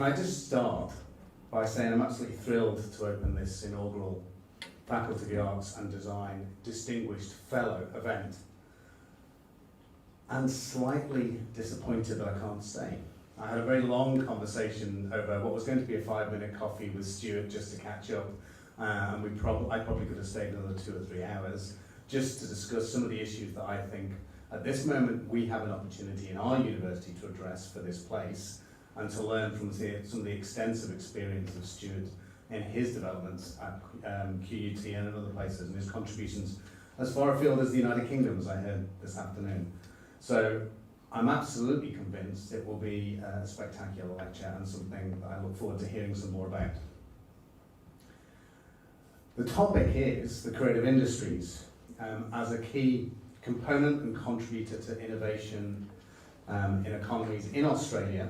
Can I just start by saying I'm absolutely thrilled to open this inaugural Faculty of Arts and Design Distinguished Fellow event, and slightly disappointed that I can't stay. I had a very long conversation over what was going to be a 5-minute coffee with Stuart just to catch up, and I probably could have stayed another 2 or 3 hours just to discuss some of the issues that I think at this moment we have an opportunity in our university to address for this place, and to learn from some of the extensive experience of Stuart in his developments at QUT and in other places, and his contributions as far afield as the United Kingdom, as I heard this afternoon. So I'm absolutely convinced it will be a spectacular lecture and something that I look forward to hearing some more about. The topic is the creative industries as a key component and contributor to innovation in economies in Australia,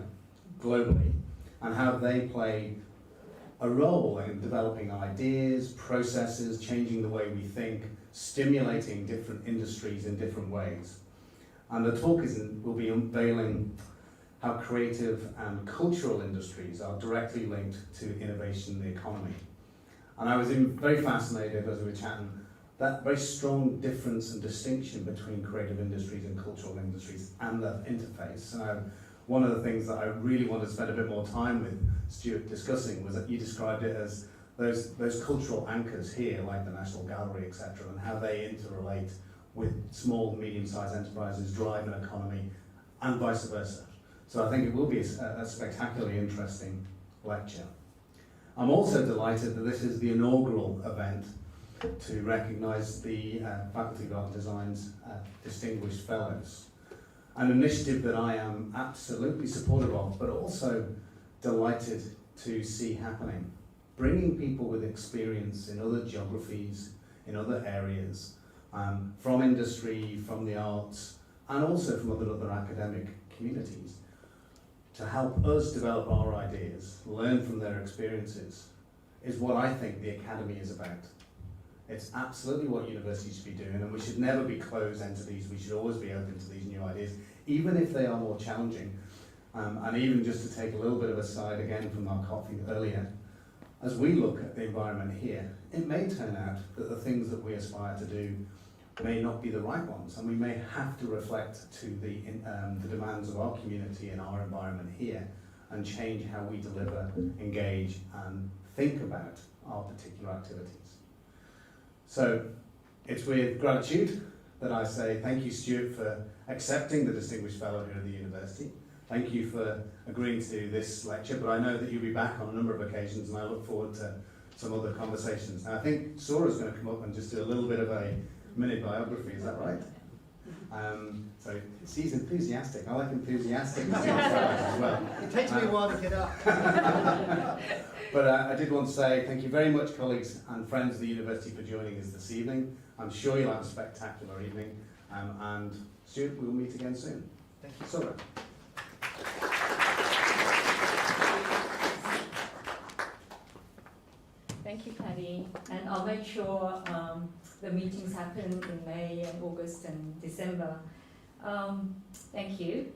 globally, and how they play a role in developing ideas, processes, changing the way we think, stimulating different industries in different ways. And the talk will be unveiling how creative and cultural industries are directly linked to innovation in the economy. And I was very fascinated as we were chatting, that very strong difference and distinction between creative industries and cultural industries and that interface. And one of the things that I really wanted to spend a bit more time with Stuart discussing was that you described it as those cultural anchors here, like the National Gallery, etc., and how they interrelate with small, medium-sized enterprises drive an economy, and vice versa. So I think it will be a spectacularly interesting lecture. I'm also delighted that this is the inaugural event to recognise the Faculty of Art and Design's Distinguished Fellows, an initiative that I am absolutely supportive of, but also delighted to see happening. Bringing people with experience in other geographies, in other areas, from industry, from the arts, and also from other academic communities, to help us develop our ideas, learn from their experiences, is what I think the Academy is about. It's absolutely what universities should be doing, and we should never be closed entities. We should always be open to these new ideas, even if they are more challenging. And even just to take a little bit of a side again from our coffee earlier, as we look at the environment here, it may turn out that the things that we aspire to do may not be the right ones, and we may have to reflect to the demands of our community and our environment here, and change how we deliver, engage, and think about our particular activities. So it's with gratitude that I say thank you, Stuart, for accepting the Distinguished Fellow here at the university. Thank you for agreeing to this lecture, but I know that you'll be back on a number of occasions, and I look forward to some other conversations. Now I think Sora's going to come up and just do a little bit of a mini biography, is that right? So he's enthusiastic. I like enthusiastic as well. It takes me a while to get up. But I did want to say thank you very much, colleagues and friends of the university, for joining us this evening. I'm sure you'll have a spectacular evening. And Stuart, we will meet again soon. Thank you. Sora. Thank you, Paddy. And I'll make sure the meetings happen in May and August and December. Thank you.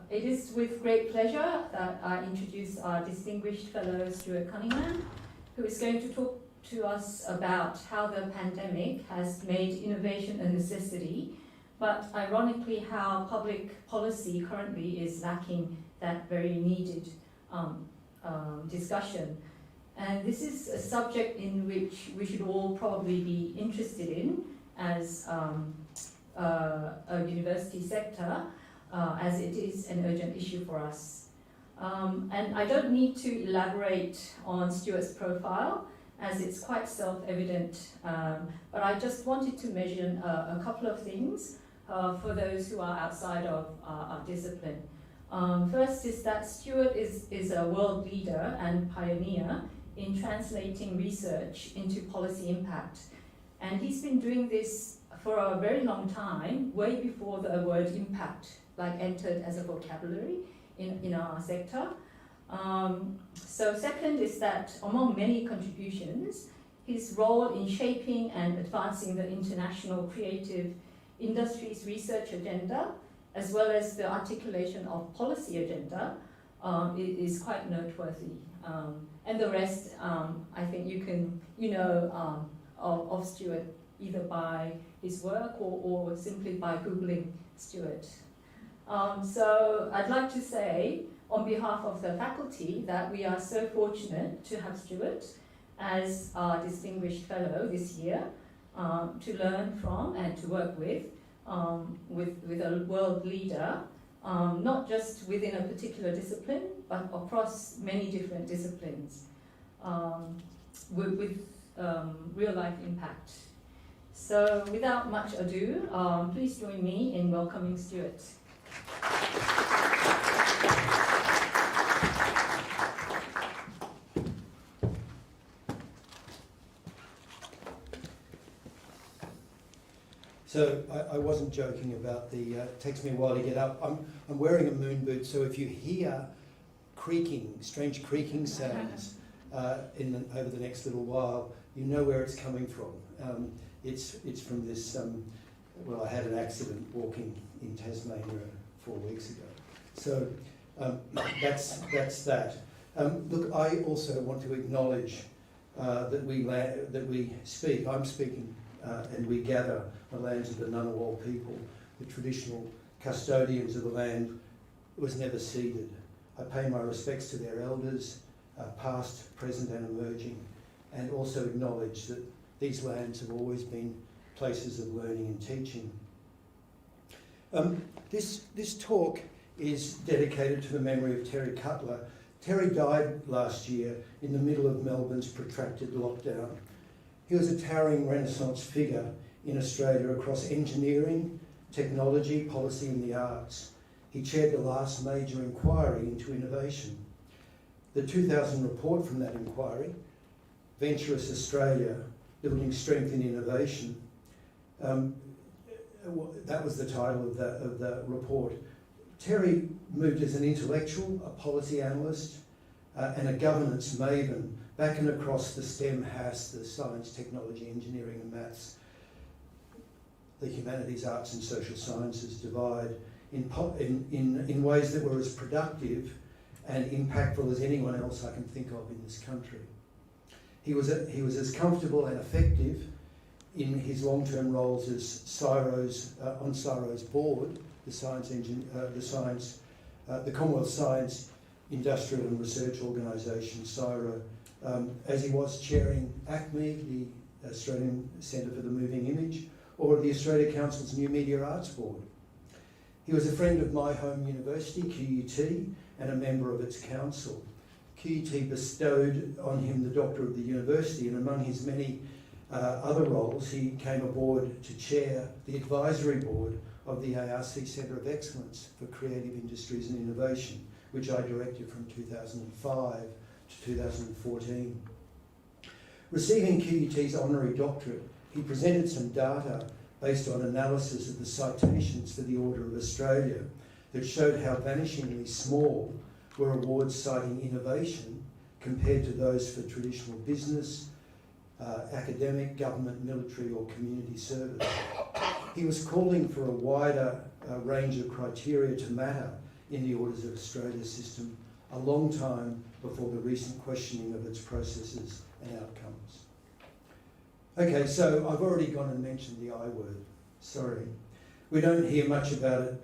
It is with great pleasure that I introduce our distinguished fellow, Stuart Cunningham, who is going to talk to us about how the pandemic has made innovation a necessity, but ironically how public policy currently is lacking that very needed discussion. And this is a subject in which we should all probably be interested in as a university sector, as it is an urgent issue for us. And I don't need to elaborate on Stuart's profile, as it's quite self-evident, but I just wanted to mention a couple of things for those who are outside of our discipline. First is that Stuart is a world leader and pioneer in translating research into policy impact. And he's been doing this for a very long time, way before the word impact entered as a vocabulary in our sector. So second is that among many contributions, his role in shaping and advancing the international creative industries research agenda, as well as the articulation of policy agenda, is quite noteworthy. And the rest, I think you know of Stuart either by his work or simply by Googling Stuart. So I'd like to say, on behalf of the faculty, that we are so fortunate to have Stuart as our distinguished fellow this year, to learn from and to work with a world leader, not just within a particular discipline, but across many different disciplines, with real life impact. So without much ado, please join me in welcoming Stuart. So I wasn't joking about the, it takes me a while to get up. I'm wearing a moon boot, so if you hear creaking, strange creaking sounds over the next little while, you know where it's coming from. It's from this, well, I had an accident walking in Tasmania 4 weeks ago. So that's that. Look, I also want to acknowledge that we speak, I'm speaking, and we gather the lands of the Ngunnawal people, the traditional custodians of the land, was never ceded. I pay my respects to their elders, past, present and emerging, and also acknowledge that these lands have always been places of learning and teaching. This talk is dedicated to the memory of Terry Cutler. Terry died last year in the middle of Melbourne's protracted lockdown. He was a towering Renaissance figure in Australia across engineering, technology, policy and the arts. He chaired the last major inquiry into innovation. The 2000 report from that inquiry, Venturous Australia, Building Strength in Innovation, that was the title of the report. Terry moved as an intellectual, a policy analyst, and a governance maven back and across the STEM HAS, the science, technology, engineering and maths, the humanities, arts and social sciences divide in ways that were as productive and impactful as anyone else I can think of in this country. He was as comfortable and effective in his long-term roles as on CSIRO's board, the Commonwealth Science, Industrial and Research Organisation, CSIRO, as he was chairing ACME, the Australian Centre for the Moving Image, or the Australia Council's New Media Arts Board. He was a friend of my home university, QUT, and a member of its council. QUT bestowed on him the Doctor of the University, and among his many other roles, he came aboard to chair the advisory board of the ARC Centre of Excellence for Creative Industries and Innovation, which I directed from 2005 to 2014. Receiving QUT's honorary doctorate, he presented some data based on analysis of the citations for the Order of Australia that showed how vanishingly small were awards citing innovation compared to those for traditional business, academic, government, military or community service. He was calling for a wider range of criteria to matter in the Orders of Australia system a long time before the recent questioning of its processes and outcomes. Okay, so I've already gone and mentioned the I word, sorry. We don't hear much about it,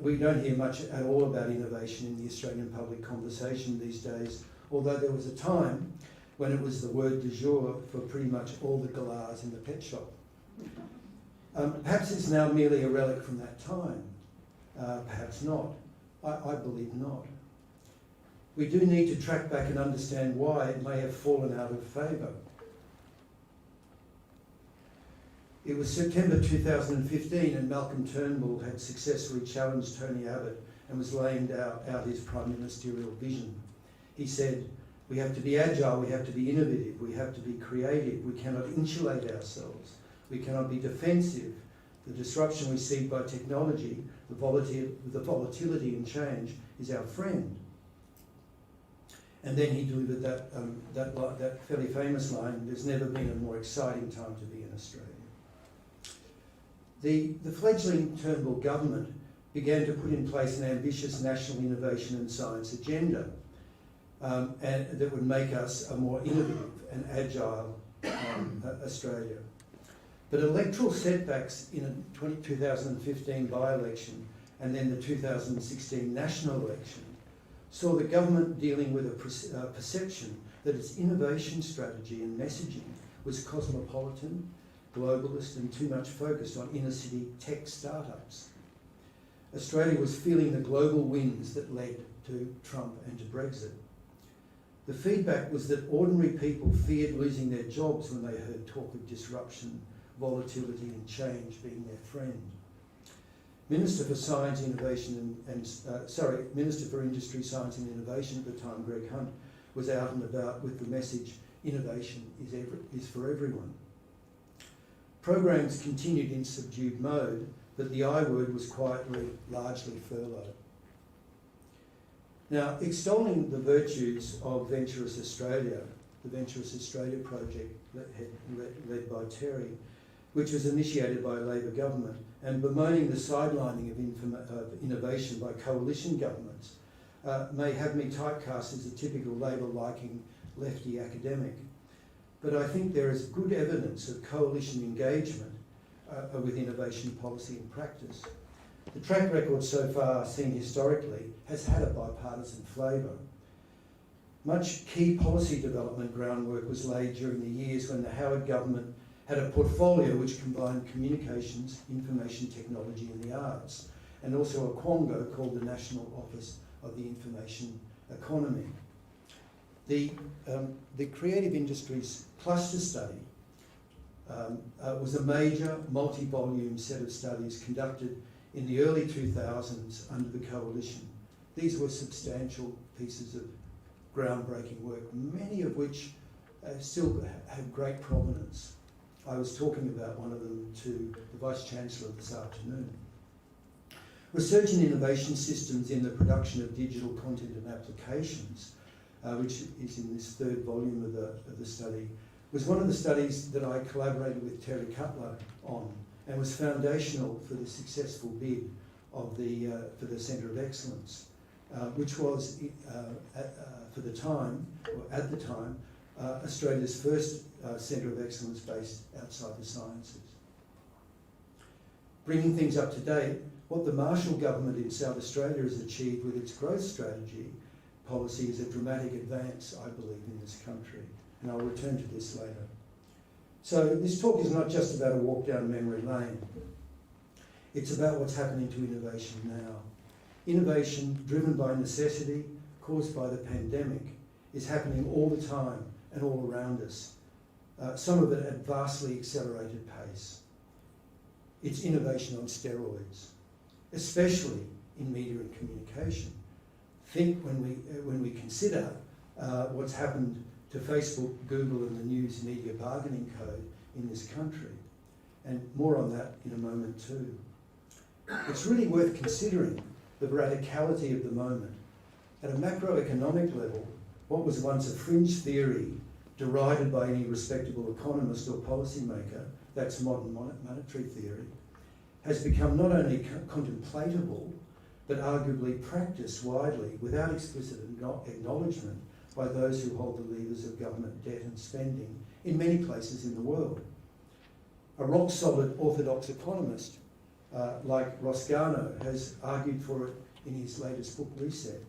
we don't hear much at all about innovation in the Australian public conversation these days, although there was a time when it was the word du jour for pretty much all the galahs in the pet shop. Perhaps it's now merely a relic from that time. Perhaps not. I believe not. We do need to track back and understand why it may have fallen out of favour. It was September 2015 and Malcolm Turnbull had successfully challenged Tony Abbott and was laying out his prime ministerial vision. He said, we have to be agile, we have to be innovative, we have to be creative, we cannot insulate ourselves, we cannot be defensive. The disruption we see by technology, the volatility and change is our friend. And then he delivered that fairly famous line, there's never been a more exciting time to be in Australia. The fledgling Turnbull government began to put in place an ambitious national innovation and science agenda and that would make us a more innovative and agile Australia. But electoral setbacks in a 2015 by-election and then the 2016 national election saw the government dealing with a perception that its innovation strategy and messaging was cosmopolitan, globalist and too much focused on inner-city tech startups. Australia was feeling the global winds that led to Trump and to Brexit. The feedback was that ordinary people feared losing their jobs when they heard talk of disruption, volatility and change being their friend. Minister for Science, Innovation Minister for Industry, Science and Innovation at the time, Greg Hunt, was out and about with the message, innovation is for everyone. Programs continued in subdued mode, but the I word was quietly, largely furloughed. Now, extolling the virtues of Venturous Australia, the Venturous Australia project led by Terry, which was initiated by a Labor government, and bemoaning the sidelining of innovation by coalition governments, may have me typecast as a typical Labor-liking lefty academic. But I think there is good evidence of coalition engagement with innovation policy and practice. The track record so far, seen historically, has had a bipartisan flavour. Much key policy development groundwork was laid during the years when the Howard government had a portfolio which combined communications, information technology and the arts, and also a quango called the National Office of the Information Economy. The Creative Industries Cluster Study was a major multi-volume set of studies conducted in the early 2000s under the coalition. These were substantial pieces of groundbreaking work, many of which still have great provenance. I was talking about one of them to the Vice-Chancellor this afternoon. Research in innovation systems in the production of digital content and applications, which is in this third volume of the study, was one of the studies that I collaborated with Terry Cutler on and was foundational for the successful bid of for the Centre of Excellence, which was, at the time, Australia's first Centre of Excellence based outside the sciences. Bringing things up to date, what the Marshall government in South Australia has achieved with its growth strategy policy is a dramatic advance, I believe, in this country. And I'll return to this later. So this talk is not just about a walk down memory lane. It's about what's happening to innovation now. Innovation driven by necessity, caused by the pandemic, is happening all the time and all around us. Some of it at vastly accelerated pace. It's innovation on steroids, especially in media and communication. Think when we consider what's happened to Facebook, Google and the News Media Bargaining Code in this country. And more on that in a moment too. It's really worth considering the radicality of the moment. At a macroeconomic level, what was once a fringe theory derided by any respectable economist or policymaker, that's modern monetary theory, has become not only contemplatable, but arguably practiced widely without explicit acknowledgement by those who hold the levers of government debt and spending in many places in the world. A rock-solid orthodox economist like Ross Garnaut has argued for it in his latest book, Reset.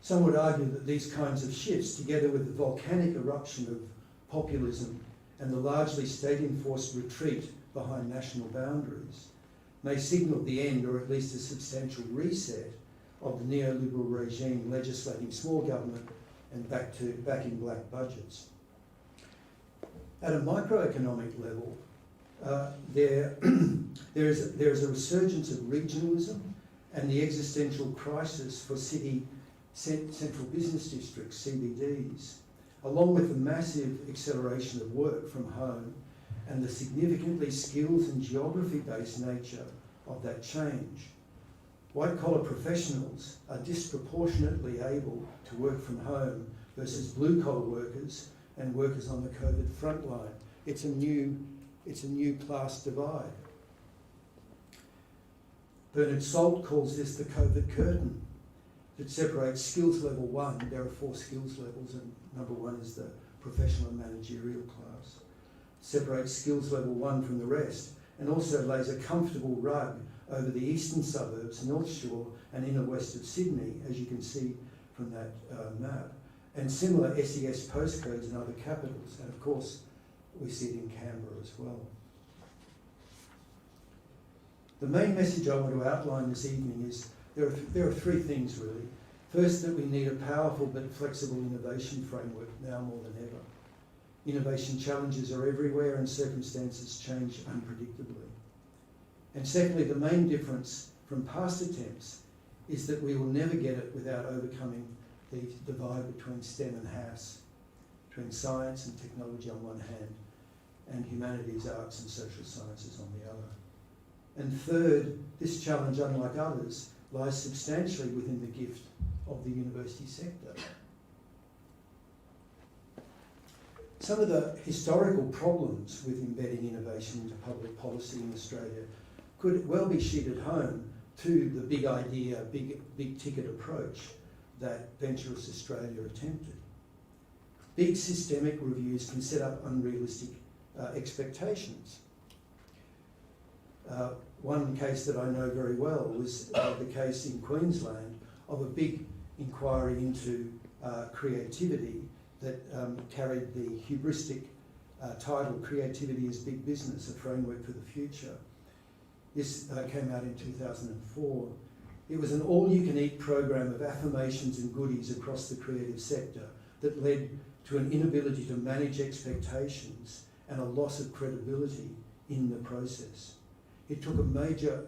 Some would argue that these kinds of shifts, together with the volcanic eruption of populism and the largely state-enforced retreat behind national boundaries, may signal the end, or at least a substantial reset, of the neoliberal regime legislating small government and backing black budgets. At a microeconomic level, there is a resurgence of regionalism and the existential crisis for central business districts, CBDs, along with the massive acceleration of work from home and the significantly skills and geography-based nature of that change. White-collar professionals are disproportionately able to work from home versus blue-collar workers and workers on the COVID frontline. It's a new class divide. Bernard Salt calls this the covert curtain that separates skills level 1. There are 4 skills levels, and number 1 is the professional and managerial class. Separates skills level 1 from the rest, and also lays a comfortable rug over the eastern suburbs, North Shore and inner west of Sydney, as you can see from that map, and similar SES postcodes in other capitals, and of course we see it in Canberra as well. The main message I want to outline this evening is there are 3 things really. First, that we need a powerful but flexible innovation framework now more than ever. Innovation challenges are everywhere and circumstances change unpredictably. And secondly, the main difference from past attempts is that we will never get it without overcoming the divide between STEM and HASS, between science and technology on one hand, and humanities, arts and social sciences on the other. And third, this challenge, unlike others, lies substantially within the gift of the university sector. Some of the historical problems with embedding innovation into public policy in Australia could well be sheeted home to the big idea, big ticket approach that Venturous Australia attempted. Big systemic reviews can set up unrealistic expectations. One case that I know very well was the case in Queensland of a big inquiry into creativity that carried the hubristic title, Creativity is Big Business, a Framework for the Future. This came out in 2004. It was an all-you-can-eat program of affirmations and goodies across the creative sector that led to an inability to manage expectations and a loss of credibility in the process. It took a major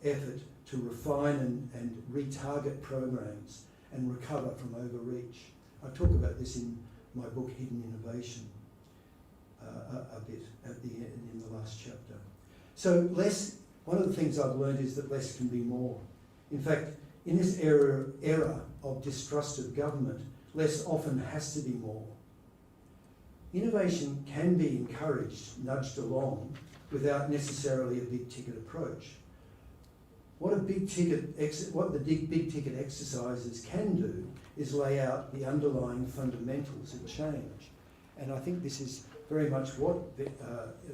effort to refine and retarget programs and recover from overreach. I talk about this in my book, Hidden Innovation, a bit at the end, in the last chapter. So one of the things I've learned is that less can be more. In fact, in this era of distrust of government, less often has to be more. Innovation can be encouraged, nudged along, without necessarily a big ticket approach. What the big ticket exercises can do is lay out the underlying fundamentals of change. And I think this is very much what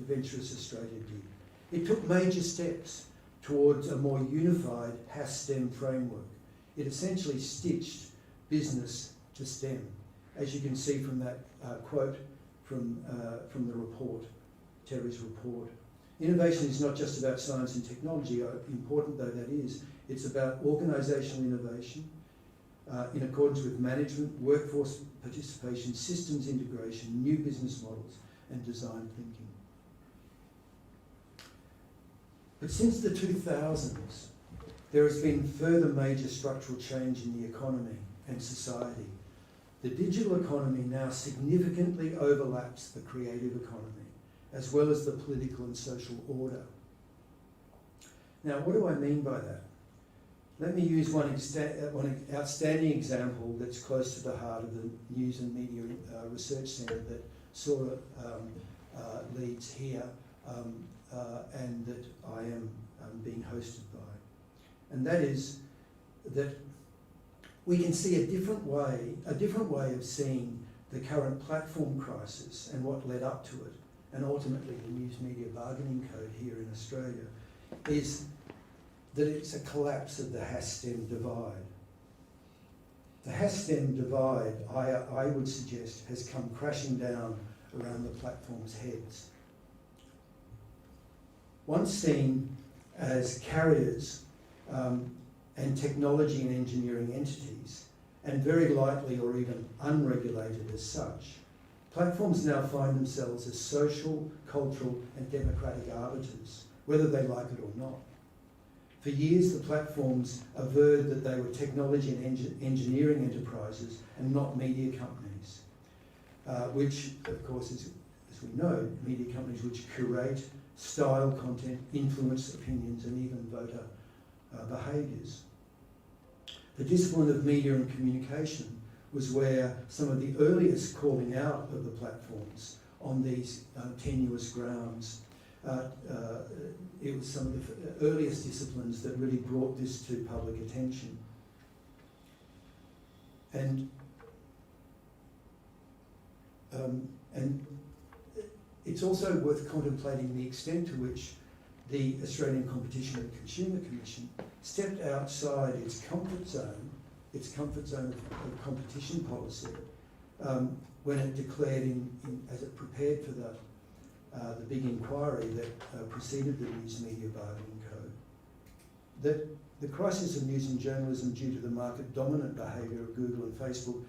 Venturous Australia did. It took major steps towards a more unified HASS-STEM framework. It essentially stitched business to STEM, as you can see from that quote from the report, Terry's report. Innovation is not just about science and technology, important though that is. It's about organisational innovation in accordance with management, workforce participation, systems integration, new business models, and design thinking. But since the 2000s, there has been further major structural change in the economy and society. The digital economy now significantly overlaps the creative economy, as well as the political and social order. Now, what do I mean by that? Let me use one outstanding example that's close to the heart of the News and Media Research Centre that Sora leads here, and that I am being hosted by. And that is that we can see a different way of seeing the current platform crisis and what led up to it, and ultimately the News Media Bargaining Code here in Australia, is that it's a collapse of the HASS-STEM divide. The HASS-STEM divide, I would suggest, has come crashing down around the platform's heads. Once seen as carriers and technology and engineering entities, and very lightly or even unregulated as such, platforms now find themselves as social, cultural and democratic arbiters, whether they like it or not. For years, the platforms averred that they were technology and engineering enterprises and not media companies, which, of course, is, as we know, media companies which curate, style content, influence opinions and even voter behaviours. The discipline of media and communication was where some of the earliest calling out of the platforms on these tenuous grounds it was some of the earliest disciplines that really brought this to public attention. And it's also worth contemplating the extent to which the Australian Competition and Consumer Commission stepped outside its comfort zone of competition policy, when it declared, as it prepared for the big inquiry that preceded the News Media Bargaining Code, that the crisis of news and journalism due to the market-dominant behaviour of Google and Facebook,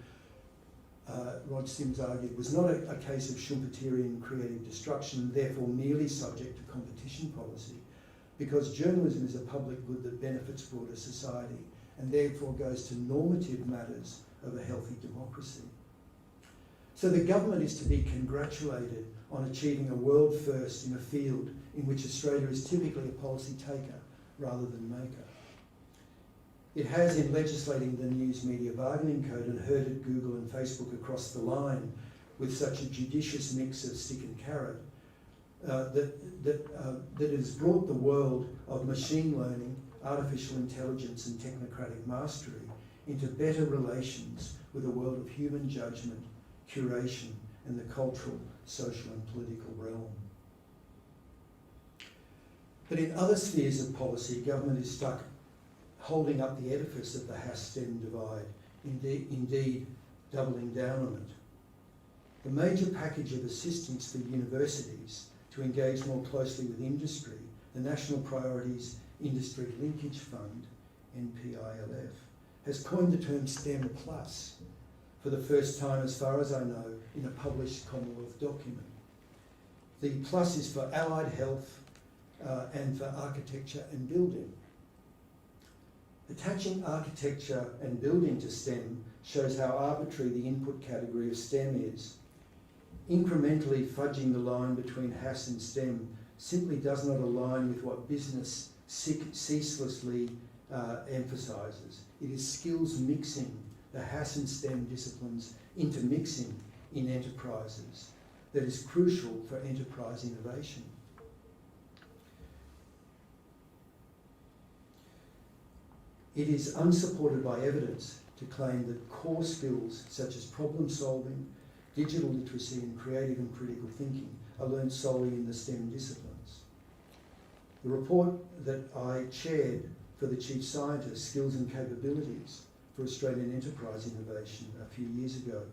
Rod Sims argued, was not a case of Schumpeterian creative destruction and therefore merely subject to competition policy, because journalism is a public good that benefits broader society and therefore goes to normative matters of a healthy democracy. So the government is to be congratulated on achieving a world first in a field in which Australia is typically a policy taker rather than maker. It has, in legislating the News Media Bargaining Code, and herded Google and Facebook across the line with such a judicious mix of stick and carrot, that has brought the world of machine learning, artificial intelligence and technocratic mastery into better relations with a world of human judgment, curation and the cultural, social and political realm. But in other spheres of policy, government is stuck holding up the edifice of the Haas-STEM divide, indeed doubling down on it. The major package of assistance for universities to engage more closely with industry, the National Priorities Industry Linkage Fund, NPILF, has coined the term STEM Plus for the first time, as far as I know, in a published Commonwealth document. The plus is for allied health and for architecture and building. Attaching architecture and building to STEM shows how arbitrary the input category of STEM is. Incrementally fudging the line between Haas and STEM simply does not align with what business ceaselessly emphasises. It is skills mixing the Haas and STEM disciplines intermixing in enterprises that is crucial for enterprise innovation. It is unsupported by evidence to claim that core skills such as problem solving, digital literacy and creative and critical thinking are learned solely in the STEM disciplines. The report that I chaired for the Chief Scientist, Skills and Capabilities for Australian Enterprise Innovation a few years ago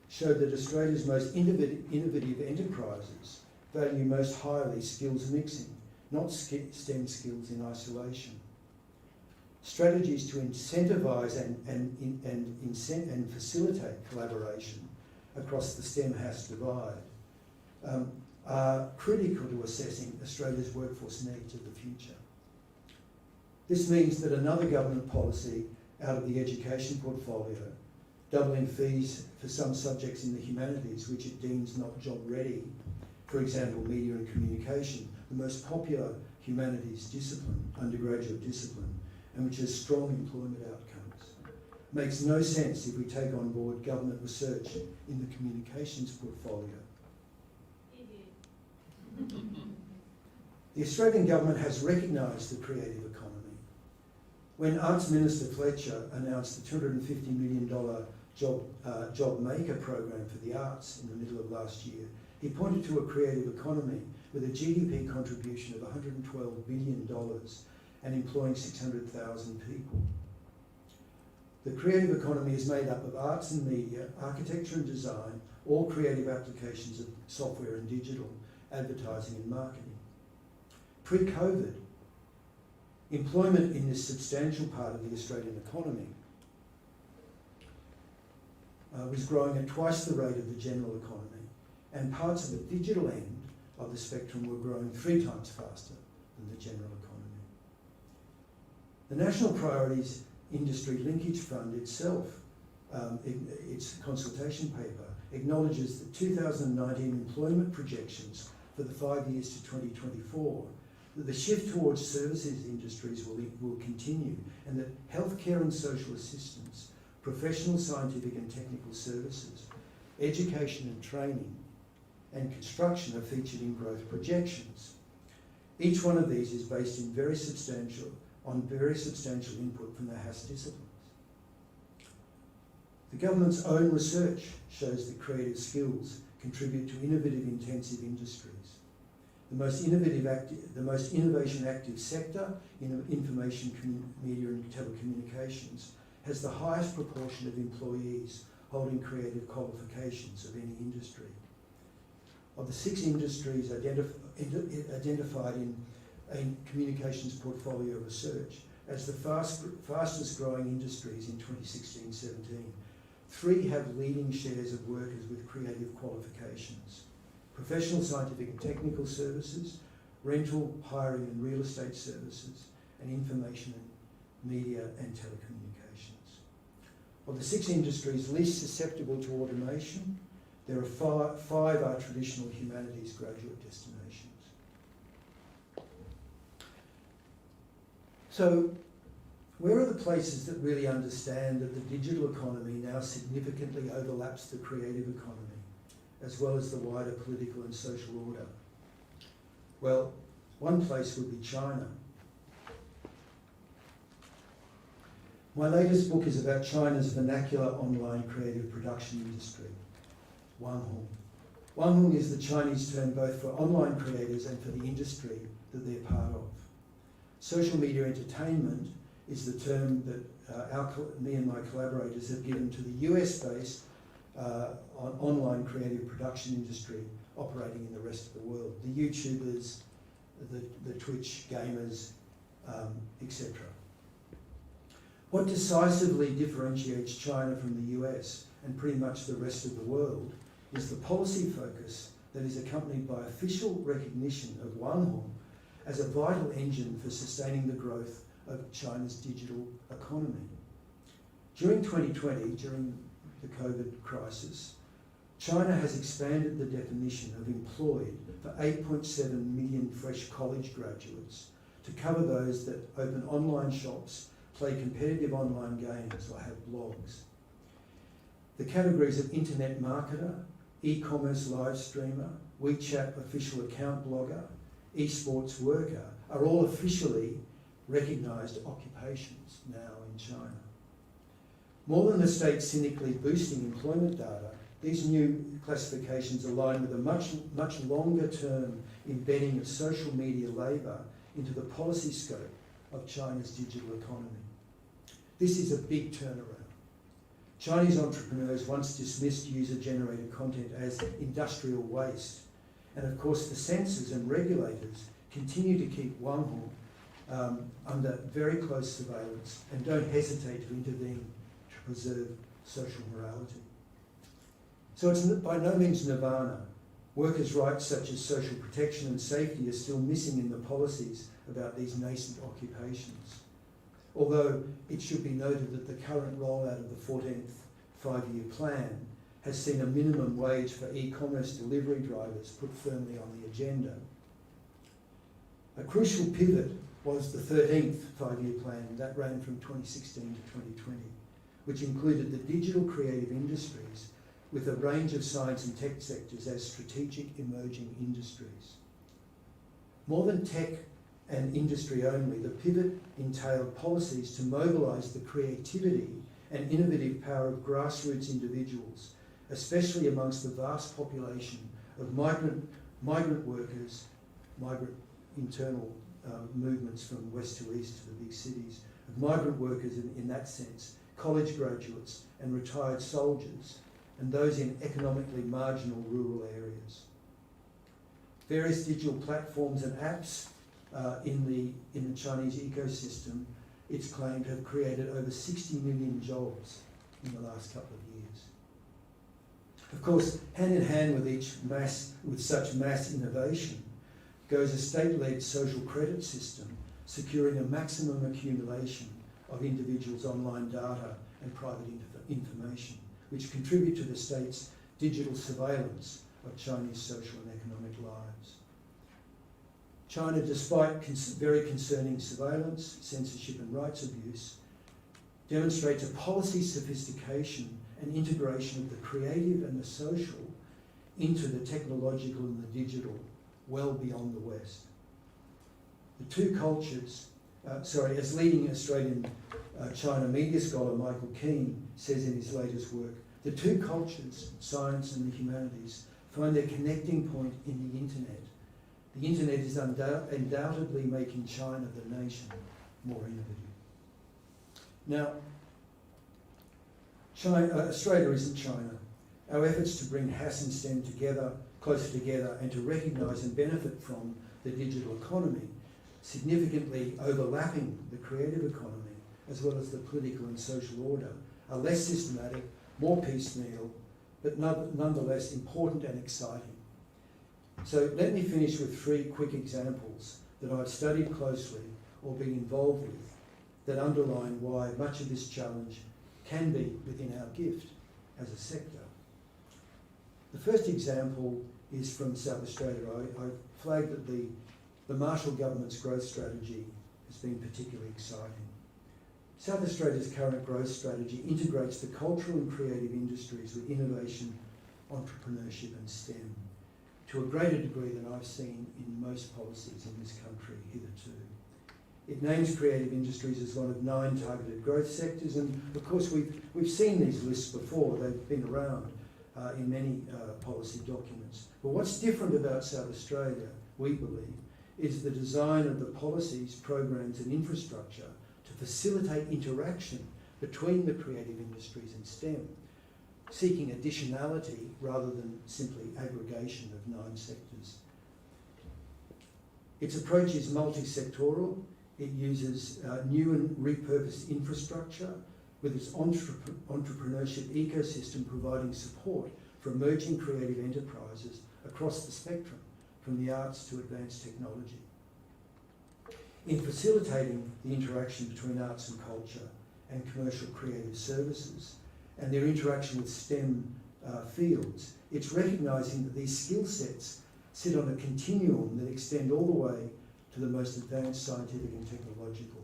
showed that Australia's most innovative enterprises value most highly skills mixing, not STEM skills in isolation. Strategies to incentivise and facilitate collaboration across the STEM-Haas divide are critical to assessing Australia's workforce needs of the future. This means that another government policy out of the education portfolio, doubling fees for some subjects in the humanities which it deems not job ready, for example media and communication, the most popular humanities discipline, undergraduate discipline, and which has strong employment outcomes, makes no sense if we take on board government research in the communications portfolio. The Australian government has recognised the creative economy. When Arts Minister Fletcher announced the $250 million Job Maker program for the arts in the middle of last year, he pointed to a creative economy with a GDP contribution of $112 billion and employing 600,000 people. The creative economy is made up of arts and media, architecture and design, all creative applications of software and digital, advertising and marketing. Pre-COVID, employment in this substantial part of the Australian economy was growing at twice the rate of the general economy, and parts of the digital end of the spectrum were growing 3 times faster than the general economy. The National Priorities Industry Linkage Fund itself, its consultation paper, acknowledges that 2019 employment projections for the 5 years to 2024, that the shift towards services industries will continue, and that healthcare and social assistance, professional, scientific and technical services, education and training, and construction are featured in growth projections. Each one of these is based on very substantial input from the HASS disciplines. The government's own research shows that creative skills contribute to innovative intensive industries. The most innovation active sector in information media and telecommunications has the highest proportion of employees holding creative qualifications of any industry. Of the 6 industries identified in communications portfolio research as the fastest growing industries in 2016-17, 3 have leading shares of workers with creative qualifications: professional, scientific and technical services, rental, hiring and real estate services, and information and media and telecommunications. Of the 6 industries least susceptible to automation, there are 5 are traditional humanities graduate destinations. So, where are the places that really understand that the digital economy now significantly overlaps the creative economy, as well as the wider political and social order? Well, one place would be China. My latest book is about China's vernacular online creative production industry, Wanhong. Wanhong is the Chinese term both for online creators and for the industry that they're part of. Social media entertainment is the term that me and my collaborators have given to the US-based online creative production industry operating in the rest of the world. The YouTubers, the Twitch gamers, etc. What decisively differentiates China from the US and pretty much the rest of the world is the policy focus that is accompanied by official recognition of Wanhong as a vital engine for sustaining the growth of China's digital economy. During 2020, during the COVID crisis, China has expanded the definition of employed for 8.7 million fresh college graduates to cover those that open online shops, play competitive online games, or have blogs. The categories of internet marketer, e-commerce live streamer, WeChat official account blogger, esports worker are all officially recognised occupations now in China. More than the state cynically boosting employment data, these new classifications align with a much longer term embedding of social media labour into the policy scope of China's digital economy. This is a big turnaround. Chinese entrepreneurs once dismissed user-generated content as industrial waste, and of course the censors and regulators continue to keep Wanhong under very close surveillance and don't hesitate to intervene to preserve social morality. So it's by no means nirvana. Workers' rights such as social protection and safety are still missing in the policies about these nascent occupations. Although it should be noted that the current rollout of the 14th five-year plan has seen a minimum wage for e-commerce delivery drivers put firmly on the agenda. A crucial pivot was the 13th five-year plan that ran from 2016 to 2020, which included the digital creative industries with a range of science and tech sectors as strategic emerging industries. More than tech and industry only, the pivot entailed policies to mobilise the creativity and innovative power of grassroots individuals, especially amongst the vast population of migrant workers, migrant internal movements from west to east to the big cities, of migrant workers in that sense, college graduates and retired soldiers, and those in economically marginal rural areas. Various digital platforms and apps in the Chinese ecosystem, it's claimed, have created over 60 million jobs in the last couple of years. Of course, hand in hand with such mass innovation goes a state-led social credit system securing a maximum accumulation of individuals' online data and private information, which contribute to the state's digital surveillance of Chinese social and economic lives. China, despite very concerning surveillance, censorship and rights abuse, demonstrates a policy sophistication and integration of the creative and the social into the technological and the digital well beyond the West. The two cultures, as leading Australian China media scholar Michael Keane says in his latest work, the two cultures, science and the humanities, find their connecting point in the internet. The internet is undoubtedly making China, the nation, more innovative. Now, Australia isn't China. Our efforts to bring HASS and STEM closer together and to recognise and benefit from the digital economy, significantly overlapping the creative economy, as well as the political and social order, are less systematic, more piecemeal, but nonetheless important and exciting. So let me finish with 3 quick examples that I've studied closely or been involved with that underline why much of this challenge can be within our gift as a sector. The first example is from South Australia. I flagged that the Marshall government's growth strategy has been particularly exciting. South Australia's current growth strategy integrates the cultural and creative industries with innovation, entrepreneurship and STEM to a greater degree than I've seen in most policies in this country hitherto. It names creative industries as one of 9 targeted growth sectors, and of course we've seen these lists before. They've been around in many policy documents. But what's different about South Australia, we believe, is the design of the policies, programs and infrastructure to facilitate interaction between the creative industries and STEM, seeking additionality rather than simply aggregation of 9 sectors. Its approach is multi-sectoral. It uses new and repurposed infrastructure with its entrepreneurship ecosystem providing support for emerging creative enterprises across the spectrum, from the arts to advanced technology. In facilitating the interaction between arts and culture and commercial creative services and their interaction with STEM fields, it's recognising that these skill sets sit on a continuum that extend all the way to the most advanced scientific and technological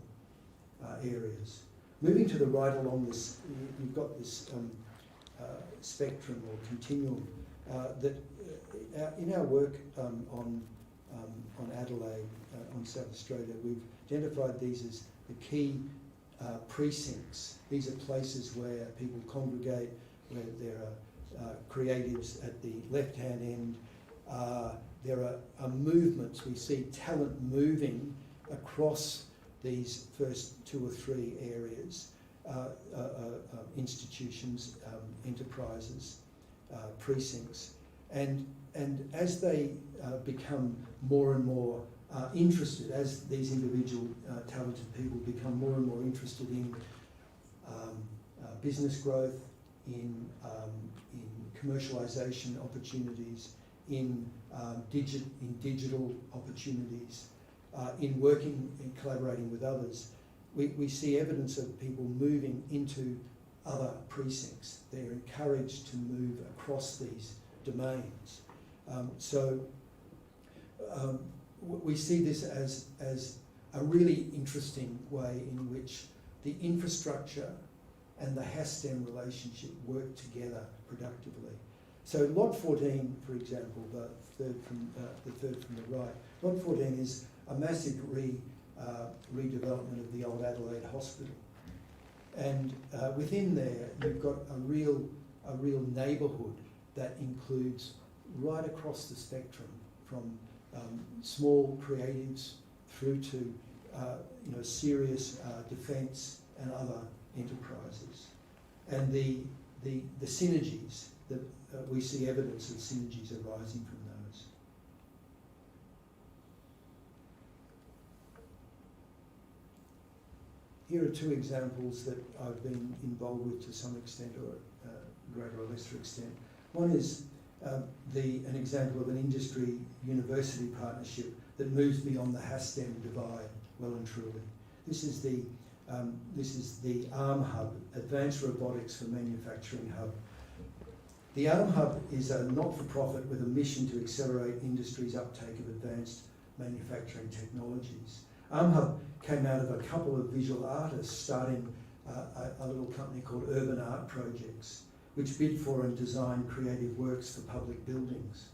areas. Moving to the right along this, you've got this spectrum or continuum that in our work on Adelaide, on South Australia, we've identified these as the key precincts. These are places where people congregate, where there are creatives at the left-hand end. There are movements. We see talent moving across these first 2 or 3 areas, institutions, enterprises, precincts. And as they become more and more interested, as these individual talented people become more and more interested in business growth, in commercialisation opportunities, in digital opportunities, in working and collaborating with others, we see evidence of people moving into other precincts. They're encouraged to move across these domains. We see this as a really interesting way in which the infrastructure and the HASS-STEM relationship work together productively. So Lot 14, for example, the third from the right, Lot 14 is a massive redevelopment of the old Adelaide Hospital. And within there, you've got a real neighbourhood that includes right across the spectrum, from small creatives through to serious defence and other enterprises. And the synergies that we see evidence of synergies arising from those. Here are 2 examples that I've been involved with to some extent, or greater or lesser extent. One is an example of an industry-university partnership that moves beyond the HASS-STEM divide, well and truly. This is the ARM Hub, Advanced Robotics for Manufacturing Hub. The ARM Hub is a not-for-profit with a mission to accelerate industry's uptake of advanced manufacturing technologies. ARM Hub came out of a couple of visual artists starting a little company called Urban Art Projects, which bid for and designed creative works for public buildings.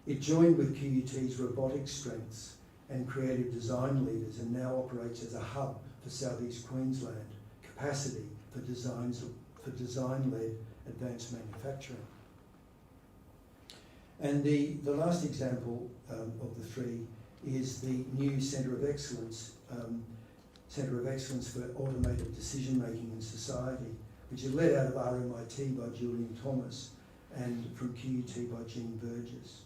It joined with QUT's robotics strengths and creative design leaders, and now operates as a hub for Southeast Queensland capacity for design-led advanced manufacturing. And the last example of the three is the new Centre of Excellence for Automated Decision Making in Society, which is led out of RMIT by Julian Thomas and from QUT by Jean Burgess.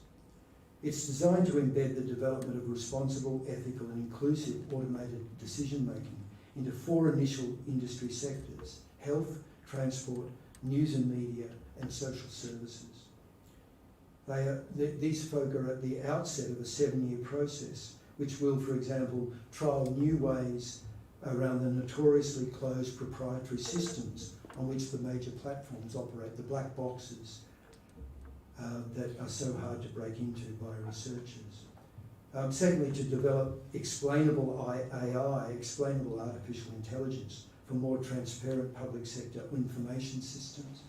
It's designed to embed the development of responsible, ethical and inclusive automated decision making into 4 initial industry sectors: health, transport, news and media and social services. These folk are at the outset of a 7-year process, which will, for example, trial new ways around the notoriously closed proprietary systems on which the major platforms operate, the black boxes that are so hard to break into by researchers. Secondly, to develop explainable AI, explainable artificial intelligence, for more transparent public sector information systems,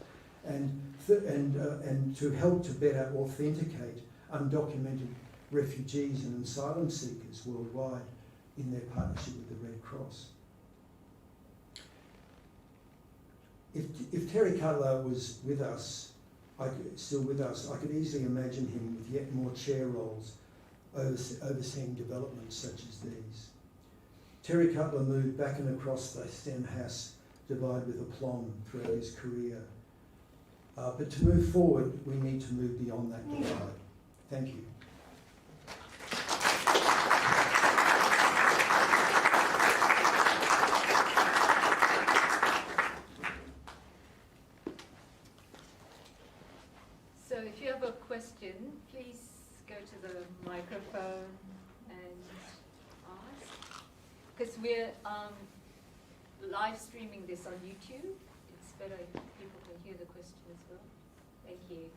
and to help to better authenticate undocumented refugees and asylum seekers worldwide in their partnership with the Red Cross. If Terry Cutler was with us, still with us, I could easily imagine him with yet more chair roles overseeing developments such as these. Terry Cutler moved back and across the Stenhouse divide with aplomb throughout his career. But to move forward, we need to move beyond that divide. Thank you. So if you have a question, please go to the microphone and ask. Because we're live streaming this on YouTube. It's better if people can hear the question as well. Thank you.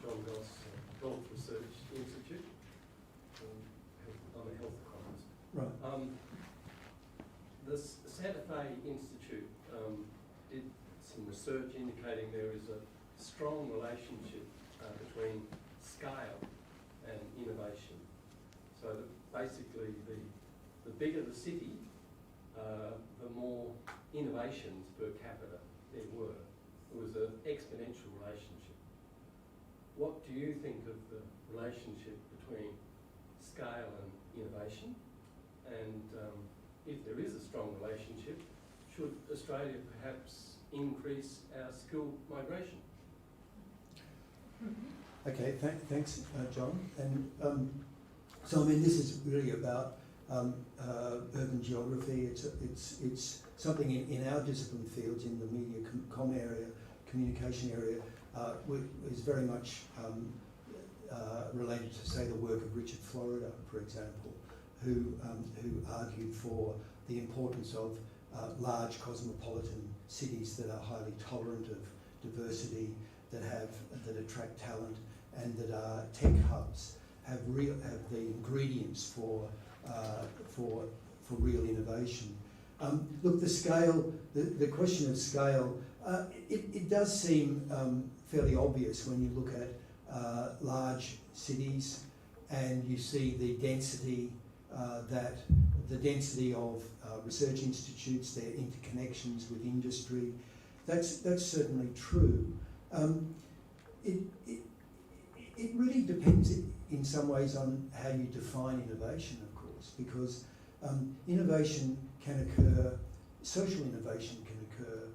John Goss, Health Research Institute. I'm a health economist. Right. The Santa Fe Institute did some research indicating there is a strong relationship between scale and innovation. So that basically the bigger the city, the more innovations per capita there were. It was an exponential relationship. What do you think of the relationship between scale and innovation? And if there is a strong relationship, should Australia perhaps increase our skill migration? Okay, thanks, John. And so, I mean, this is really about urban geography. It's something in our discipline fields, in the media area, communication area, is very much related to, say, the work of Richard Florida, for example, who argued for the importance of large cosmopolitan cities that are highly tolerant of diversity, that attract talent, and that are tech hubs, have the ingredients for real innovation. Look, the scale, the question of scale, it does seem fairly obvious when you look at large cities and you see the density of research institutes, their interconnections with industry. That's certainly true. It really depends in some ways on how you define innovation, of course, because innovation can occur, social innovation can occur.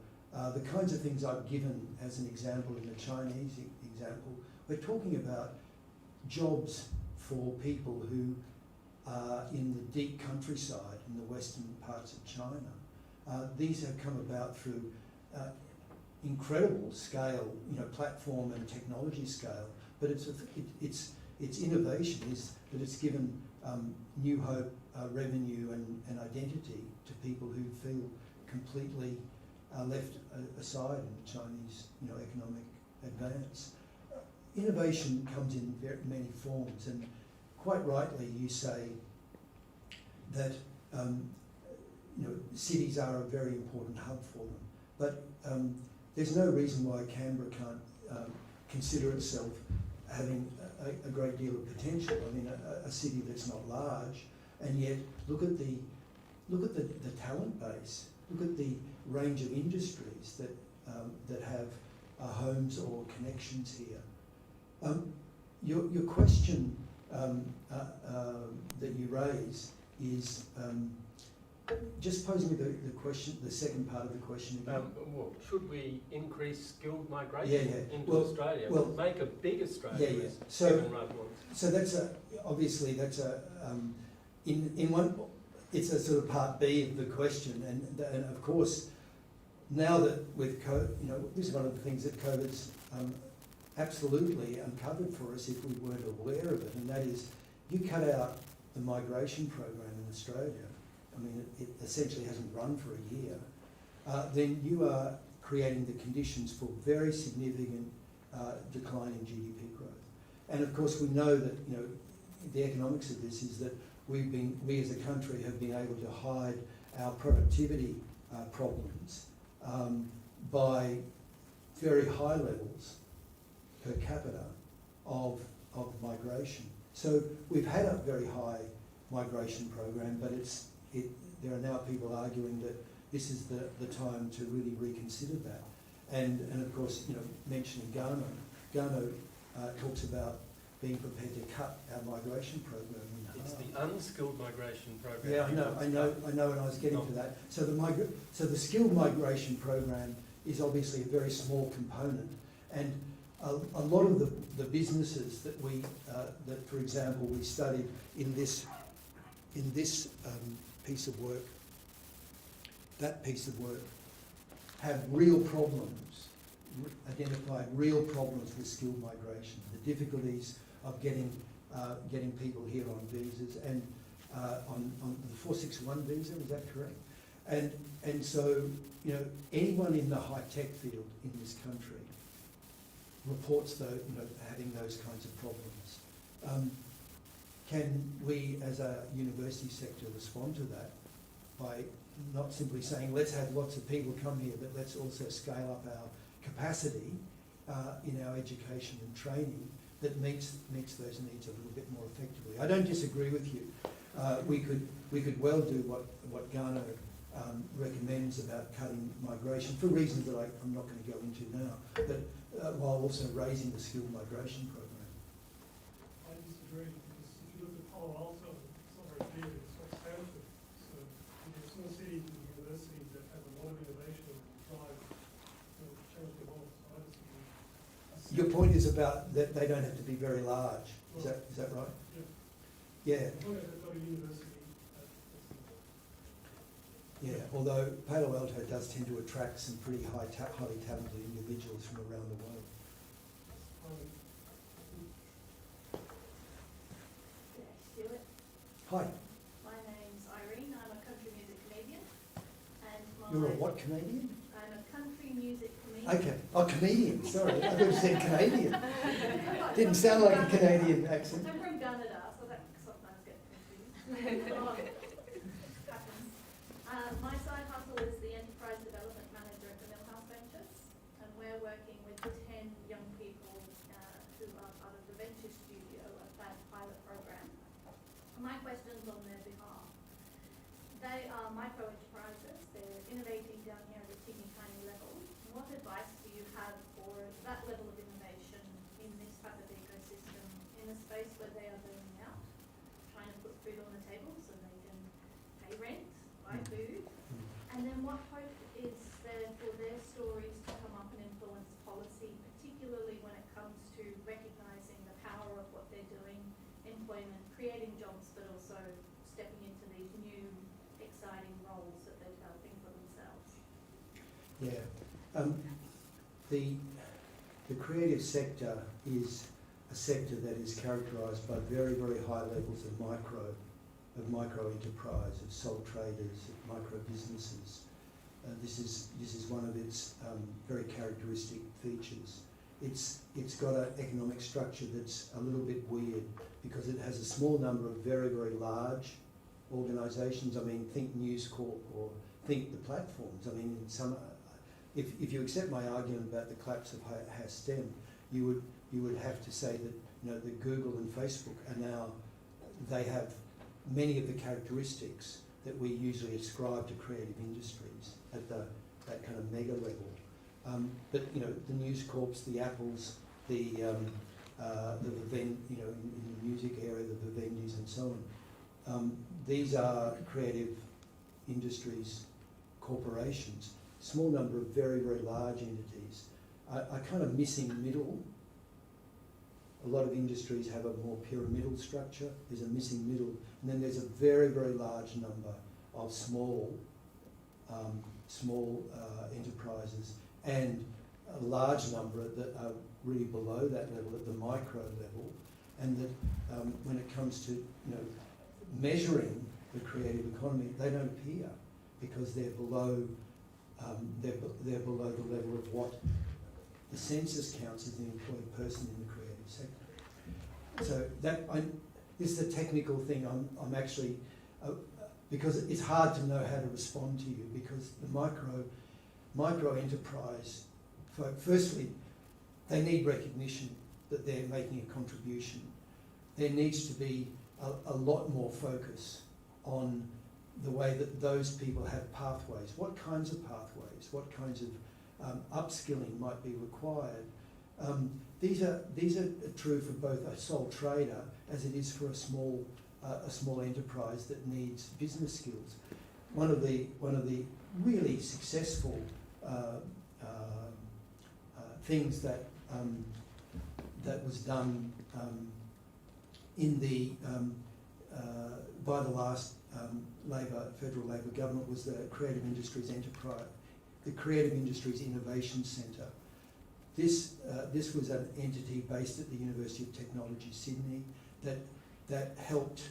The kinds of things I've given as an example in the Chinese example, we're talking about jobs for people who are in the deep countryside in the western parts of China. These have come about through incredible scale, platform and technology scale, but its innovation is that it's given new hope, revenue and identity to people who feel completely left aside in the Chinese economic advance. Innovation comes in many forms, and quite rightly you say that cities are a very important hub for them, but there's no reason why Canberra can't consider itself having a great deal of potential. I mean, a city that's not large, and yet look at the talent base. Look at the range of industries that have homes or connections here. Your question that you raise is just pose me the question, the second part of the question again. Well, should we increase skilled migration into Well, Australia? well, make a big Australia, yeah, yeah. as So- Kevin Rudd wants. So that's obviously in one, it's a sort of part B of the question, and of course now that with COVID, this is one of the things that COVID's absolutely uncovered for us if we weren't aware of it, and that is you cut out the migration program in Australia. I mean, it essentially hasn't run for a year. Then you are creating the conditions for very significant decline in GDP growth. And of course, we know that the economics of this is that we as a country have been able to hide our productivity problems by very high levels per capita of migration. So we've had a very high migration program, but there are now people arguing that this is the time to really reconsider that. And of course, mentioning Ghana talks about being prepared to cut our migration program in half. It's the unskilled migration program. Yeah, I know, and I was getting to that. So the skilled migration program is obviously a very small component, and a lot of the businesses that that for example we studied in this piece of work, that piece of work, have real problems, identified real problems with skilled migration, the difficulties of getting people here on visas and on the 461 visa, is that correct? And so anyone in the high tech field in this country reports having those kinds of problems. Can we as a university sector respond to that by not simply saying let's have lots of people come here, but let's also scale up our capacity in our education and training that meets those needs a little bit more effectively? I don't disagree with you. We could well do what Ghana recommends about cutting migration for reasons that I'm not going to go into now, but while also raising the skilled migration program. I disagree, because if you look at Palo Alto, it's not very big, it's not expansive. So you have small cities and universities that have a lot of innovation and drive to change the world. So I disagree. Your point is about that they don't have to be very large. Is that right? Yeah. As long as they've got a university, Yeah. Although Palo Alto does tend to attract some pretty highly talented individuals from around the world. Stuart, Hi. my name's Irene. I'm a country music comedian, and You're a what Canadian? I'm a country music comedian. Okay. Oh, comedian. Sorry, I thought you said Canadian. Didn't sound like a Canadian accent. I'm from Canada, so that sometimes gets confused. Happens. My side hustle is the enterprise development manager at the Millhouse Ventures, and we're working with 10 young people who are part of the Venture Studio, a pilot program. My question's on their behalf. They are micro enterprises. They're innovating down here at a teeny tiny level. What advice do you have for that level of innovation in this type of ecosystem in a space where they are burning out, trying to put food on the table so they can pay rent, buy food? And then what hope is there for their stories to come up and influence policy, particularly when it comes to recognising the power of what they're doing, employment, creating jobs, but also stepping into these new exciting roles that they're developing for themselves? Yeah. The creative sector is a sector that is characterised by very, very high levels of micro enterprise, of sole traders, of micro businesses. This is one of its very characteristic features. It's got an economic structure that's a little bit weird because it has a small number of very, very large organisations. I mean, think News Corp or think the platforms. I mean, if you accept my argument about the collapse of HSTEM, you would have to say that you know, the Google and Facebook are now, they have many of the characteristics that we usually ascribe to creative industries at that kind of mega level. But you know, the News Corps, the Apples, the Vivendi, you know, in the music area, the Vivendis and so on. These are creative industries corporations, small number of very, very large entities. A kind of missing middle. A lot of industries have a more pyramidal structure. There's a missing middle, and then there's a very, very large number of small enterprises, and a large number that are really below that level, at the micro level, and that when it comes to, you know, measuring the creative economy, they don't appear because they're below they're below the level of what the census counts as an employed person in the creative sector. So that this is a technical thing. I'm actually because it's hard to know how to respond to you, because the micro enterprise, firstly, they need recognition that they're making a contribution. There needs to be a lot more focus on the way that those people have pathways. What kinds of pathways? What kinds of upskilling might be required? These are true for both a sole trader as it is for a small enterprise that needs business skills. One of the really successful things that was done in the by the last federal Labor government was the Creative Industries Enterprise, the Creative Industries Innovation Centre. This was an entity based at the University of Technology, Sydney, that helped,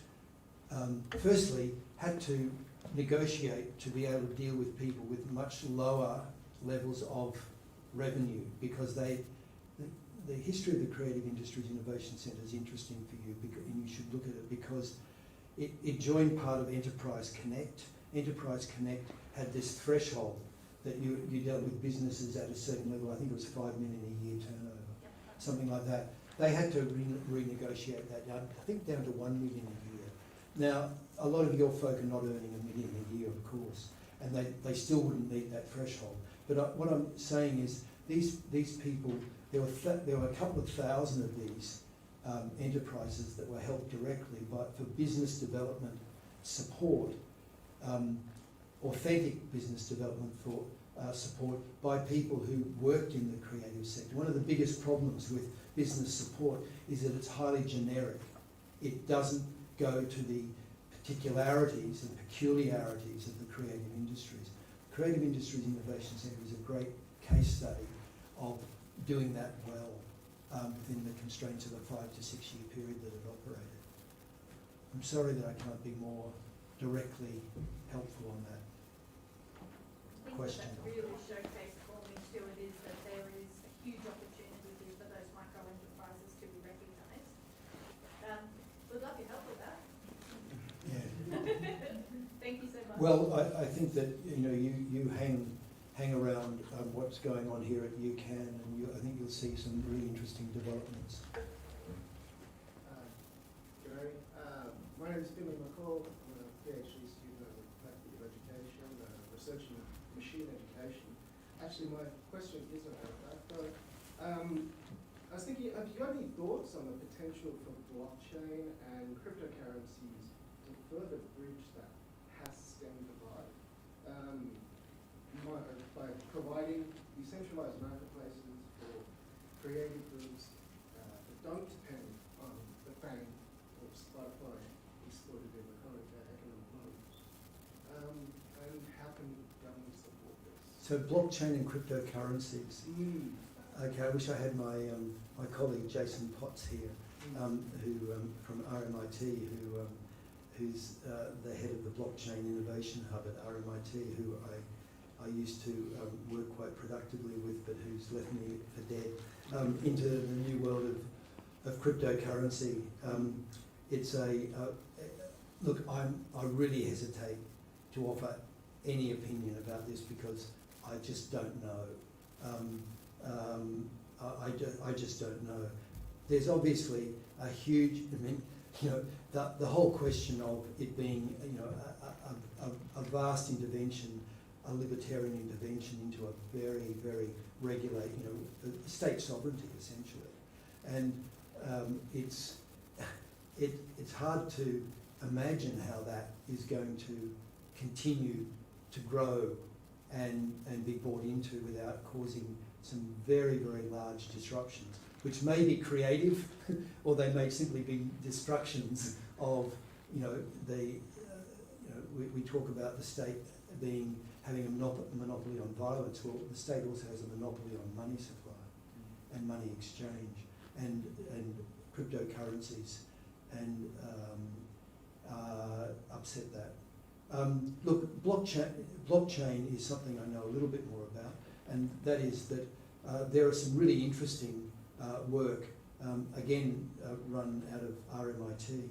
firstly, had to negotiate to be able to deal with people with much lower levels of revenue, because the history of the Creative Industries Innovation Centre is interesting for you, and you should look at it, because it joined part of Enterprise Connect. Enterprise Connect had this threshold that you dealt with businesses at a certain level. I think it was 5 million a year turnover, something like that. They had to renegotiate that down, I think down to 1 million a year. Now, a lot of your folk are not earning $1 million a year, of course, and they still wouldn't meet that threshold. But what I'm saying is, these people, there were a couple of thousand of these enterprises that were helped directly for business development support, authentic business development for support by people who worked in the creative sector. One of the biggest problems with business support is that it's highly generic. It doesn't go to the particularities and peculiarities of the creative industries. Creative Industries Innovation Centre is a great case study of doing that well within the constraints of a 5 to 6 year period that it operated. I'm sorry that I can't be more directly helpful on that question. I think that really showcased for me, Stuart, is that there is a huge opportunity here for those micro enterprises to be recognised. We'd love your help with that. Yeah. Thank you so much. Well, I think that you hang around what's going on here at UCAN, and I think you'll see some really interesting developments. G'day. My name is Billy McCall. I'm a PhD student at the Faculty of Education, Research in Machine Education. Actually, my question is about that. But, I was thinking, have you got any thoughts on the potential for blockchain and cryptocurrencies to further bridge that has-STEM divide? By providing decentralized marketplaces for creative groups that don't depend on the fame of Spotify exploited in the current economic models. And how can government support this? So blockchain and cryptocurrencies. Okay, I wish I had my colleague Jason Potts here, who from RMIT, who's the head of the Blockchain Innovation Hub at RMIT, who I used to work quite productively with, but who's left me for dead, into the new world of cryptocurrency. It's look, I really hesitate to offer any opinion about this because I just don't know. I just don't know. there's obviously a huge, I mean, you know, the whole question of it being, you know, a vast intervention, a libertarian intervention into a very, very regulate, you know, state sovereignty essentially, and it's hard to imagine how that is going to continue to grow and be bought into without causing some very, very large disruptions, which may be creative, or they may simply be destructions of, you know, we talk about the state having a monopoly on violence. Well, the state also has a monopoly on money supply and money exchange and cryptocurrencies, and upset that. Look, blockchain is something I know a little bit more about, and that is that there are some really interesting work, again run out of RMIT,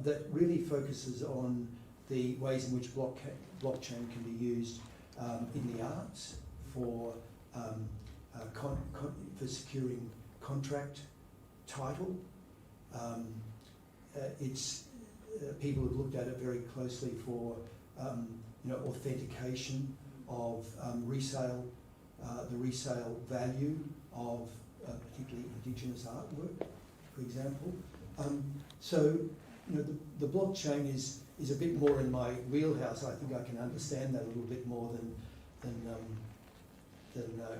that really focuses on the ways in which blockchain can be used in the arts for securing contract title. People have looked at it very closely for you know, authentication of resale, the resale value of particularly Indigenous artwork, for example. So, you know, the blockchain is a bit more in my wheelhouse. I think I can understand that a little bit more than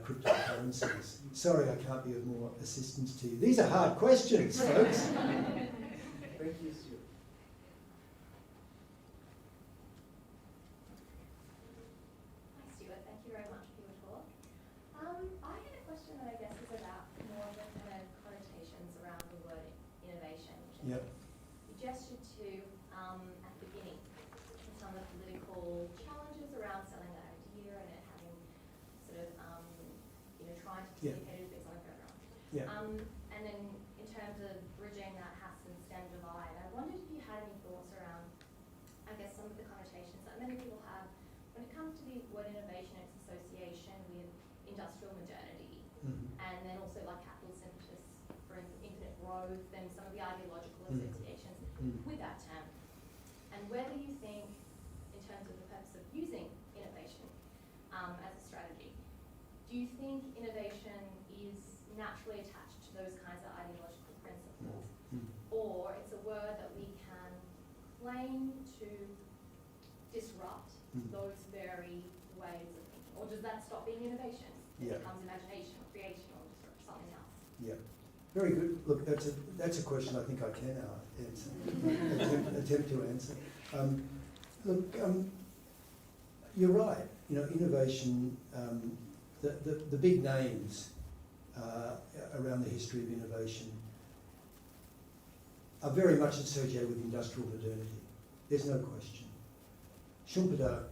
cryptocurrencies. Sorry, I can't be of more assistance to you. These are hard questions, folks. Thank you, Stuart. Hi, Stuart. Thank you very much for your talk. I had a question that I guess is about more of the kind of connotations around the word innovation, which Yep. you gestured to at the beginning, some of the political challenges around selling that idea and it having sort of, you know, trying to Yeah. communicate it, it's like that, right? Yeah. And then in terms of bridging that HAS and STEM divide, I wondered if you had any thoughts around, I guess, some of the connotations that many people have when it comes to the word innovation, its association with industrial modernity, Mm-hmm. and then also like capital synthesis for infinite growth and some of the ideological Mm. associations Mm. with that term, and whether you think, in terms of the purpose of using innovation as a strategy, do you think innovation is naturally attached to those kinds of ideological principles, Mm. or it's a word that we can claim to disrupt Mm. those very ways of thinking, or does that stop being innovation? It Yeah. becomes imagination or creation or just something else. Yeah, very good. Look, that's a question I think I can answer. attempt to answer. Look, you're right. You know, innovation. The big names around the history of innovation are very much associated with industrial modernity. There's no question. Schumpeter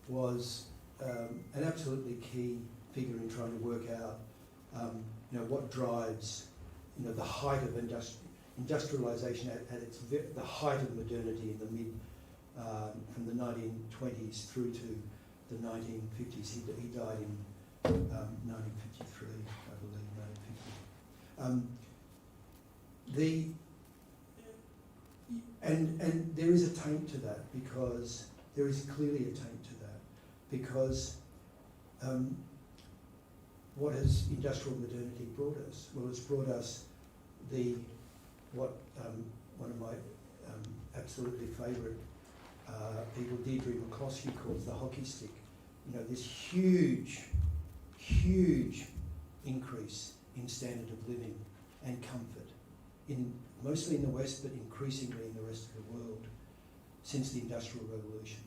was an absolutely key figure in trying to work out, you know, what drives, you know, the height of industrialization at the height of modernity in the from the 1920s through to the 1950s. He died in 1953, I believe, 1950. And there is a taint to that, because there is clearly a taint to that, because what has industrial modernity brought us? Well, it's brought us what one of my absolutely favourite people, Deirdre McCloskey, calls the hockey stick. You know, this huge increase in standard of living and comfort, mostly in the West, but increasingly in the rest of the world, since the Industrial Revolution.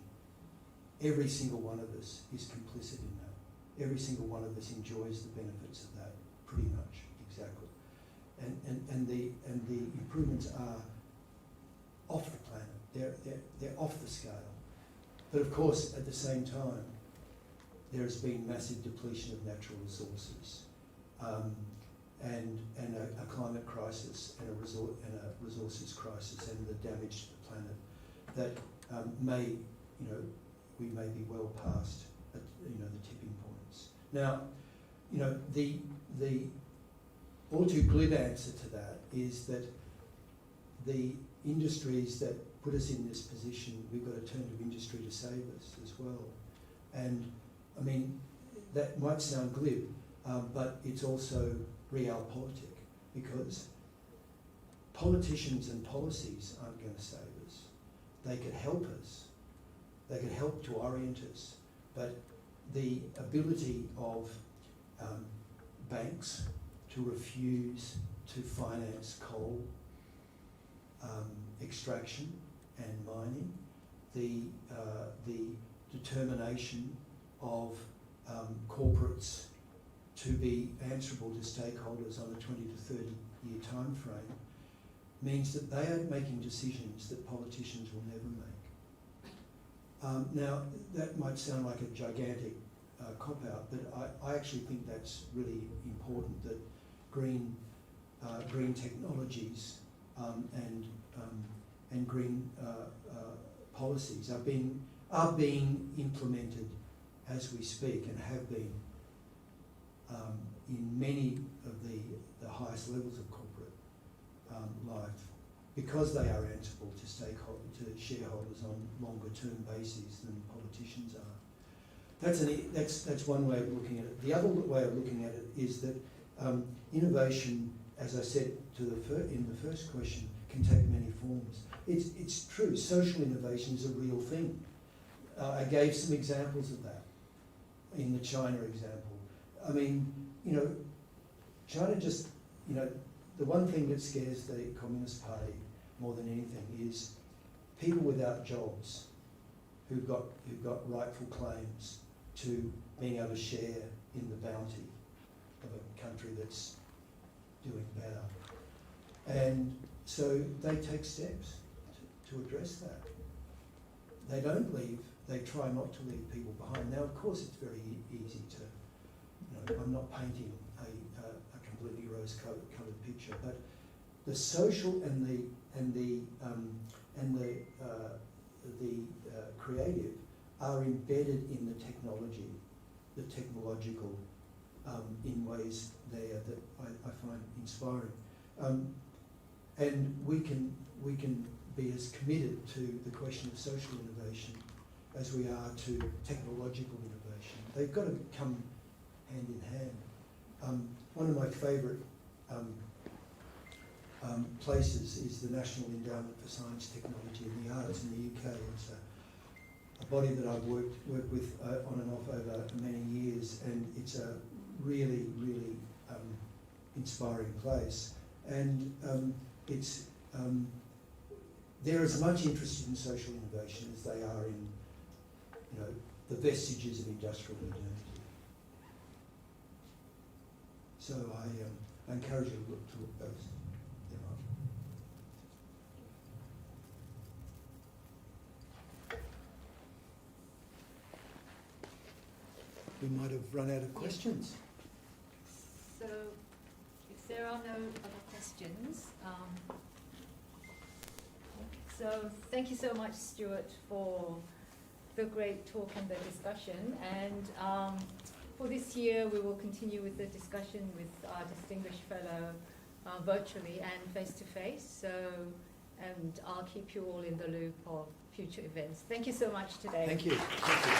Every single one of us is complicit in that. Every single one of us enjoys the benefits of that, pretty much, exactly. And the improvements are off the planet. They're off the scale. But of course, at the same time, there has been massive depletion of natural resources, and a climate crisis and a resources crisis, and the damage to the planet that we may be well past, the tipping points. Now, the all too glib answer to that is that the industries that put us in this position, we've got to turn to industry to save us as well. And I mean, that might sound glib, but it's also realpolitik, because politicians and policies aren't going to save us. They could help us. They could help to orient us. But the ability of banks to refuse to finance coal extraction and mining, the determination of corporates to be answerable to stakeholders on a 20 to 30 year time frame means that they are making decisions that politicians will never make. Now, that might sound like a gigantic cop-out, but I actually think that's really important, that green technologies and green policies are being implemented as we speak, and have been in many of the highest levels of corporate life, because they are answerable to shareholders on longer term bases than politicians are. That's one way of looking at it. The other way of looking at it is that innovation, as I said in the first question, can take many forms. It's true, social innovation is a real thing. I gave some examples of that in the China example. I mean, China just, the one thing that scares the Communist Party more than anything is people without jobs who've got rightful claims to being able to share in the bounty of a country that's doing better. And so they take steps to address that. They don't leave, they try not to leave people behind. Now, of course, it's very easy to, I'm not painting a completely rose-coloured picture, but the social and the creative are embedded in the technology, the technological, in ways there that I find inspiring. And we can be as committed to the question of social innovation as we are to technological innovation. They've got to come hand in hand. One of my favourite places is the National Endowment for Science, Technology and the Arts in the UK. It's a body that I've worked with on and off over many years, and it's a really, really inspiring place. And they're as much interested in social innovation as they are in, the vestiges of industrial modernity. So I encourage you to look those them up. We might have run out of questions. So, if there are no other questions, so thank you so much, Stuart, for the great talk and the discussion. And for this year, we will continue with the discussion with our distinguished fellow virtually and face-to-face. So, and I'll keep you all in the loop of future events. Thank you so much today. Thank you. Thank you.